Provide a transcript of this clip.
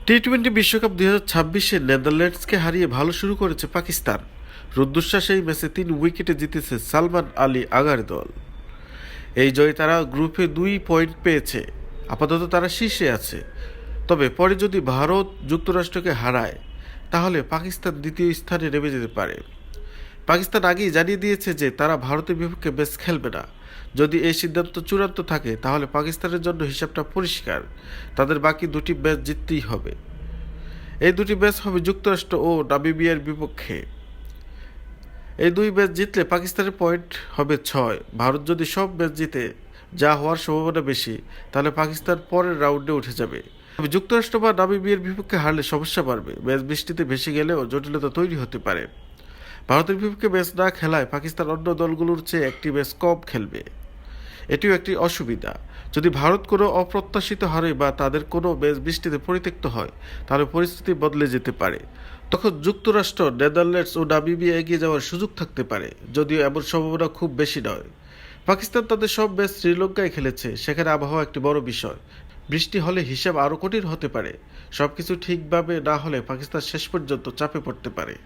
টি-20 বিশ্বকাপ 2026-এ নেদারল্যান্ডসকে হারিয়ে ভালো শুরু করেছে পাকিস্তান। রুদ্ধশ্বাস এই ম্যাচে 3 উইকেটে জিতেছে সালমান আলী আগার দল। এই জয়ে তারা গ্রুপে 2 পয়েন্ট পেয়েছে। আপাতত তারা শীর্ষে আছে। তবে পরে যদি ভারত যুক্তরাষ্ট্রকে হারায় তাহলে পাকিস্তান দ্বিতীয় স্থানে নেমে যেতে পারে। পাকিস্তান আগেই জানিয়ে দিয়েছে যে তারা ভারতের বিপক্ষে ম্যাচ খেলবে না। যদি এই সিদ্ধান্ত চূড়ান্ত থাকে তাহলে পাকিস্তানের জন্য হিসাবটা পরিষ্কার, তাদের বাকি 2টি ম্যাচ জিততেই হবে। এই 2টি ম্যাচ হবে যুক্তরাষ্ট্র ও নামিবিয়ার বিপক্ষে। এই 2 ম্যাচ জিতলে পাকিস্তানের পয়েন্ট হবে 6। ভারত যদি সব ম্যাচ জিতে, যা হওয়ার সম্ভাবনা বেশি, তাহলে পাকিস্তান পরের রাউন্ডে উঠে যাবে। তবে যুক্তরাষ্ট্র বা নামিবিয়ার বিপক্ষে হারলে সমস্যা বাড়বে। ম্যাচ বৃষ্টিতে ভেসে গেলেও জটিলতা তৈরি হতে পারে। ভারতের বিপক্ষে ম্যাচ না খেলায় পাকিস্তান অন্য দলগুলোর চেয়ে একটি ম্যাচ কম খেলবে। এটিও একটি অসুবিধা। যদি ভারত কোনো অপ্রত্যাশিত হারে বা তাদের কোনো ম্যাচ বৃষ্টিতে পরিত্যক্ত হয় তাহলে পরিস্থিতি বদলে যেতে পারে। তখন যুক্তরাষ্ট্র, নেদারল্যান্ডস ও নামিবিয়া এগিয়ে যাওয়ার সুযোগ থাকতে পারে, যদিও এমন সম্ভাবনা খুব বেশি নয়। পাকিস্তান তাদের সব ম্যাচ শ্রীলঙ্কায় খেলেছে, সেখানে আবহাওয়া একটি বড় বিষয়। বৃষ্টি হলে হিসাব আরও কঠিন হতে পারে। সবকিছু ঠিকভাবে না হলে পাকিস্তান শেষ পর্যন্ত চাপে পড়তে পারে।